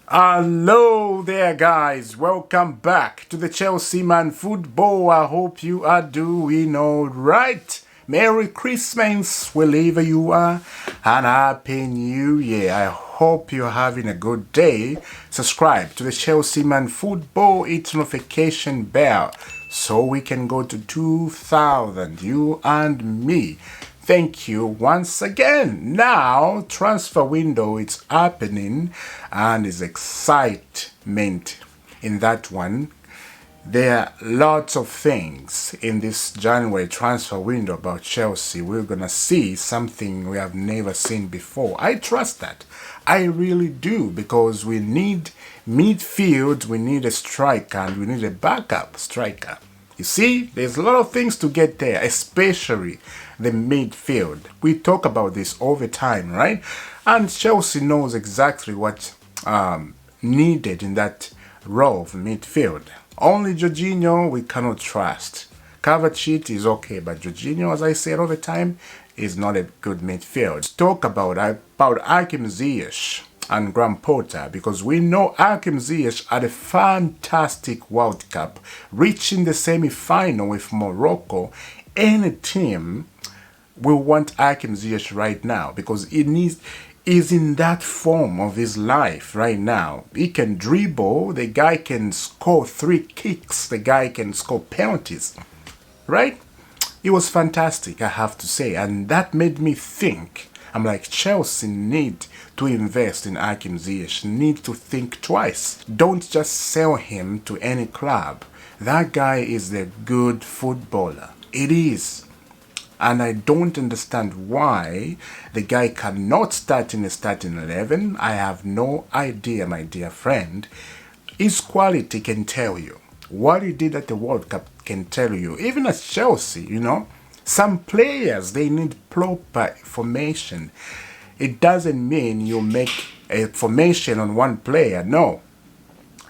Hello there, guys. Welcome back to the Chelsea Man Football. I hope you are doing all right. Merry Christmas, wherever you are, and Happy New Year. I hope you're having a good day. Subscribe to the Chelsea Man Football, hit notification bell so we can go to 2,000, you and me. Thank you once again. Now, transfer window, it's happening and is excitement in that one. There are lots of things in this January transfer window about Chelsea. We're going to see something we have never seen before. I trust that. I really do, because we need midfield, we need a striker, and we need a backup striker. You see, there's a lot of things to get there, especially the midfield. We talk about this all the time, right? And Chelsea knows exactly what needed in that row of midfield. Only Jorginho we cannot trust. Kovacic is okay, but Jorginho, as I said all the time, is not a good midfield. Let's talk about Hakim Ziyech and Graham Potter, because we know Hakim Ziyech had a fantastic World Cup, reaching the semi-final with Morocco. Any team will want Hakim Ziyech right now, because is in that form of his life right now. He can dribble, the guy can score 3 kicks, the guy can score penalties, right? It was fantastic, I have to say, and that made me think. I'm like, Chelsea need to invest in Hakim Ziyech, need to think twice. Don't just sell him to any club. That guy is a good footballer. It is. And I don't understand why the guy cannot start in the starting 11. I have no idea, my dear friend. His quality can tell you. What he did at the World Cup can tell you. Even at Chelsea, you know, some players, they need proper formation. It doesn't mean you make a formation on one player. No.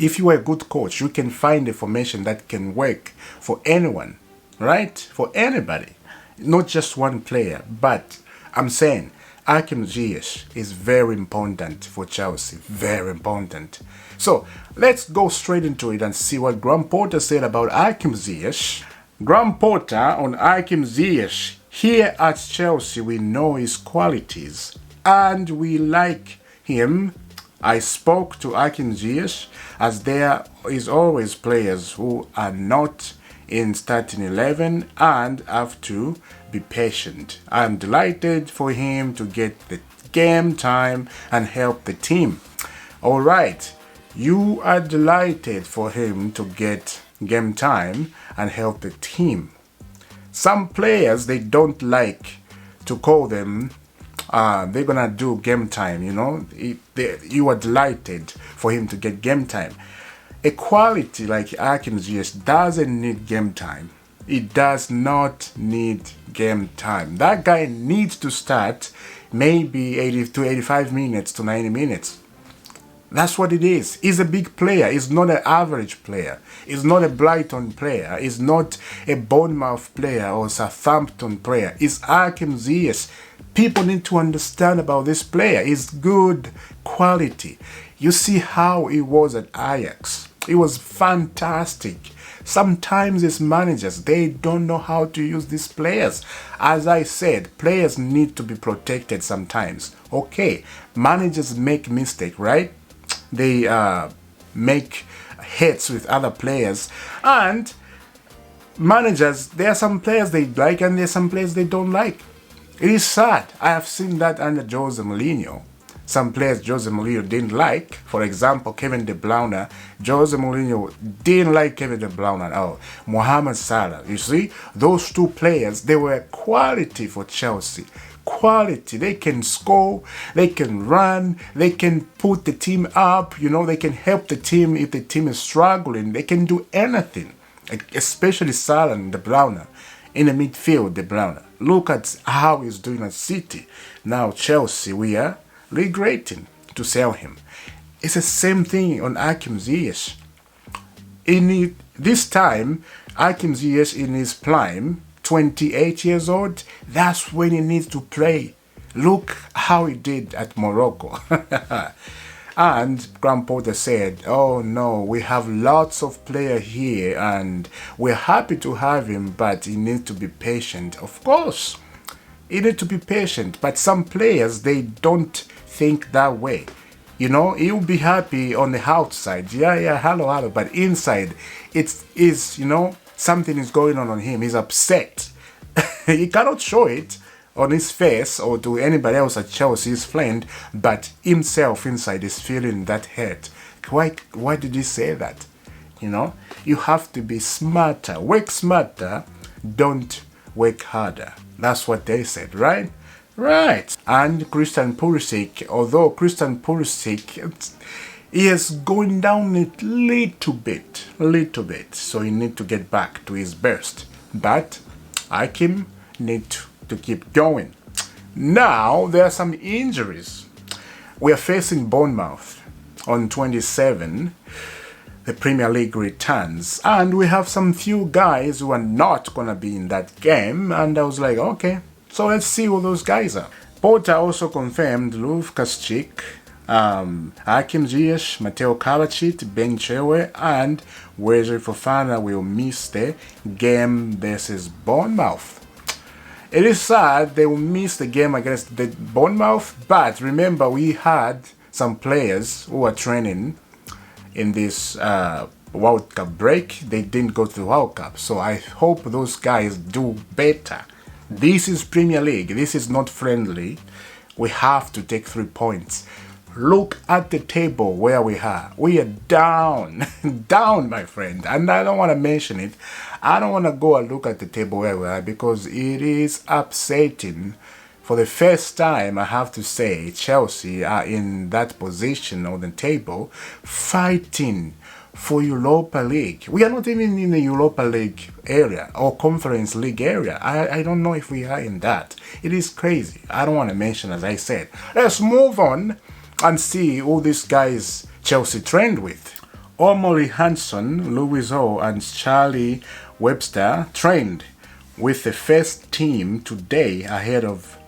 If you are a good coach, you can find a formation that can work for anyone, right? For anybody. Not just one player. But I'm saying Hakim Ziyech is very important for Chelsea. Very important. So let's go straight into it and see what Graham Potter said about Hakim Ziyech. Graham Potter on Hakim Ziyech. Here at Chelsea, we know his qualities and we like him. I spoke to Hakim Ziyech, as there is always players who are not in starting 11 and have to be patient. I'm delighted for him to get the game time and help the team. All right, you are delighted for him to get game time and help the team. Some players, they don't like to call them they're gonna do game time, you know. You are delighted for him to get game time. A quality like Hakim Ziyech doesn't need game time. It does not need game time. That guy needs to start maybe 80 to 85 minutes to 90 minutes. That's what it is. He's a big player. He's not an average player. He's not a Brighton player. He's not a Bournemouth player or Southampton player. He's Hakim Ziyech. People need to understand about this player. He's good quality. You see how he was at Ajax. He was fantastic. Sometimes as managers, they don't know how to use these players. As I said, players need to be protected sometimes. Okay, managers make mistakes, right? They make hits with other players, and managers, there are some players they like and there are some players they don't like. It is sad. I have seen that under Jose Mourinho. Some players Jose Mourinho didn't like. For example, Kevin De Bruyne. Jose Mourinho didn't like Kevin De Bruyne at all. Mohamed Salah. You see, those two players, they were quality for Chelsea. Quality. They can score, they can run, they can put the team up, you know, they can help the team if the team is struggling. They can do anything, especially Salah and De Bruyne. In the midfield, De Bruyne. Look at how he's doing at City. Now Chelsea, we are regretting to sell him. It's the same thing on Hakim Ziyech. This time, Hakim Ziyech in his prime, 28 years old, that's when he needs to play. Look how he did at Morocco. And Graham Potter said, oh no, we have lots of players here and we're happy to have him, but he needs to be patient. Of course, he needs to be patient, but some players, they don't think that way. You know, he'll be happy on the outside. Yeah, hello, but inside, it is, you know, something is going on him. He's upset. He cannot show it on his face or to anybody else at Chelsea, his friend, but himself inside is feeling that hurt. Why did he say that? You know, you have to be smarter, work smarter, don't work harder. That's what they said, right? Right. And Christian Pulisic, although Christian Pulisic, he is going down a little bit, so he need to get back to his best. But Hakim need to keep going. Now, there are some injuries. We are facing Bournemouth on 27. The Premier League returns. And we have some few guys who are not going to be in that game. And I was like, okay, so let's see who those guys are. Potter also confirmed Lucas Cheek, Hakim Ziyech, Mateo Kovacic, Ben Chilwell, and Wesley Fofana will miss the game versus Bournemouth. It is sad they will miss the game against the Bournemouth, but remember we had some players who are training in this World Cup break. They didn't go to the World Cup, so I hope those guys do better. This is Premier League. This is not friendly. We have to take 3 points. Look at the table where we are. We are down, down, my friend. And I don't want to mention it. I don't want to go and look at the table where we are because it is upsetting. For the first time, I have to say, Chelsea are in that position on the table, fighting for Europa League. We are not even in the Europa League area or Conference League area. I don't know if we are in that. It is crazy. I don't want to mention, as I said. Let's move on and see who these guys Chelsea trained with. Omori Hanson, Lewis Hall, and Charlie Webster trained with the first team today ahead of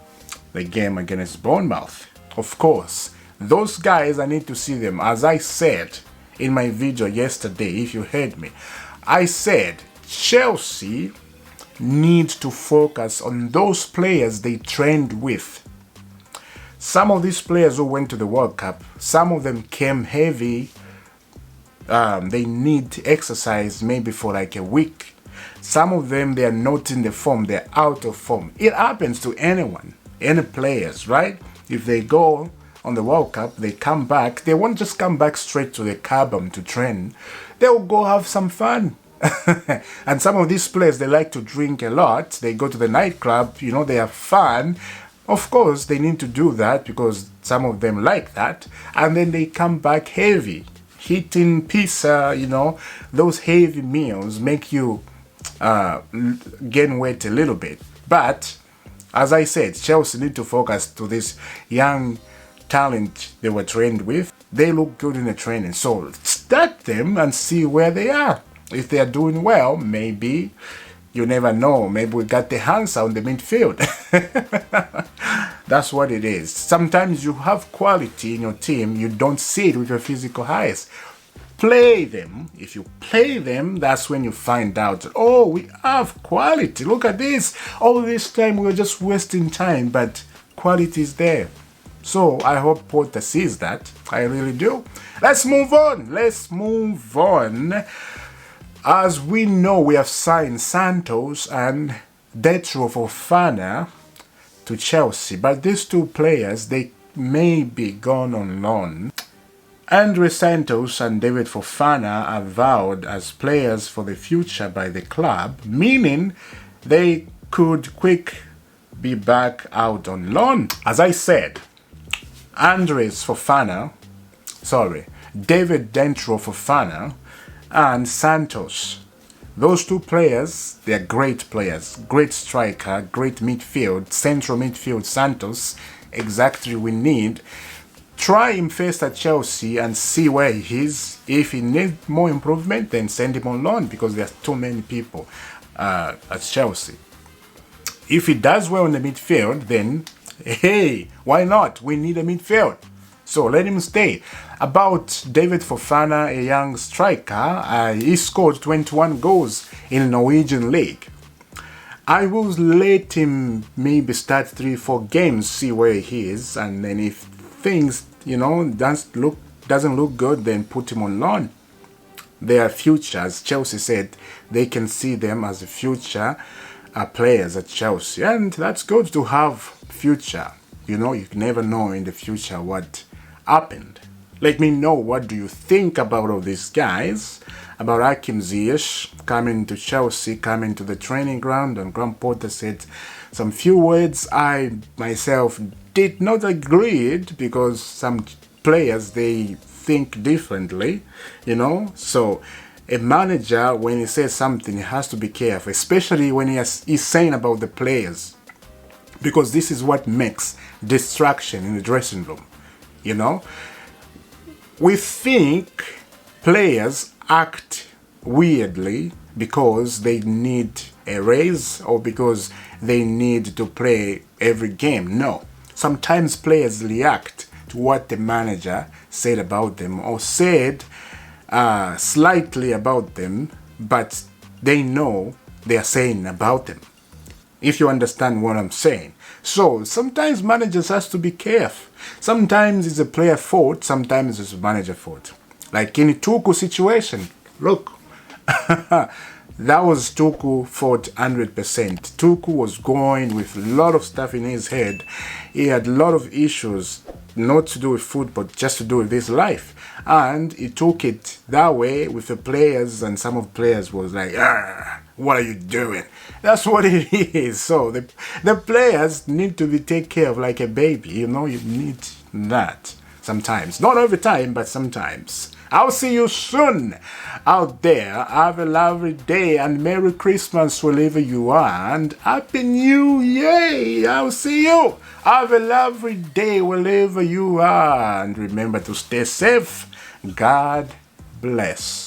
the game against Bournemouth. Of course, those guys, I need to see them. As I said in my video yesterday, if you heard me, I said Chelsea needs to focus on those players they trained with. Some of these players who went to the World Cup, some of them came heavy. They need exercise maybe for like a week. Some of them, they are not in the form, they're out of form. It happens to anyone, any players, right? If they go on the World Cup, they come back, they won't just come back straight to the carbon to train. They'll go have some fun. And some of these players, they like to drink a lot. They go to the nightclub, you know, they have fun. Of course, they need to do that because some of them like that. And then they come back heavy. Eating pizza, you know, those heavy meals make you gain weight a little bit. But, as I said, Chelsea need to focus to this young talent they were trained with. They look good in the training. So, start them and see where they are. If they are doing well, maybe, you never know, maybe we got the answer on the midfield. That's what it is. Sometimes you have quality in your team, you don't see it with your physical eyes. Play them. If you play them, that's when you find out, oh, we have quality. Look at this. All this time we were just wasting time, but quality is there. So I hope Potter sees that. I really do. Let's move on. As we know, we have signed Santos and Detro Fofana to Chelsea, but these two players, they may be gone on loan. Andre Santos and David Fofana are vowed as players for the future by the club, meaning they could quick be back out on loan. As I said, David Dentro Fofana and Santos. Those two players, they are great players. Great striker, great midfield, central midfield. Santos, exactly we need. Try him first at Chelsea and see where he is. If he needs more improvement, then send him on loan because there's too many people at Chelsea. If he does well in the midfield, then hey, why not? We need a midfield. So let him stay. About David Fofana, a young striker, he scored 21 goals in the Norwegian league. I will let him maybe start 3-4 games, see where he is, and then if things, doesn't look good, then put him on loan. Their future, as Chelsea said, they can see them as future players at Chelsea, and that's good to have future. You never know in the future what happened. Let me know, what do you think about all these guys? About Hakim Ziyech coming to Chelsea, coming to the training ground, and Graham Potter said some few words I myself did not agree with, because some players, they think differently, So a manager, when he says something, he has to be careful, especially when he's saying about the players, because this is what makes distraction in the dressing room, We think players act weirdly because they need a raise or because they need to play every game. No. Sometimes players react to what the manager said about them or said slightly about them, but they know they are saying about them. If you understand what I'm saying. So sometimes managers has to be careful. Sometimes it's a player fault, sometimes it's a manager fault. Like in the Tuku situation, look, that was Tuku fault 100%. Tuku was going with a lot of stuff in his head. He had a lot of issues, not to do with football, just to do with his life. And he took it that way with the players, and some of the players was like, what are you doing? That's what it is. So the players need to be taken care of like a baby. You need that sometimes. Not every time, but sometimes. I'll see you soon out there. Have a lovely day and Merry Christmas wherever you are, and Happy New Year. I'll see you. Have a lovely day wherever you are, and remember to stay safe. God bless.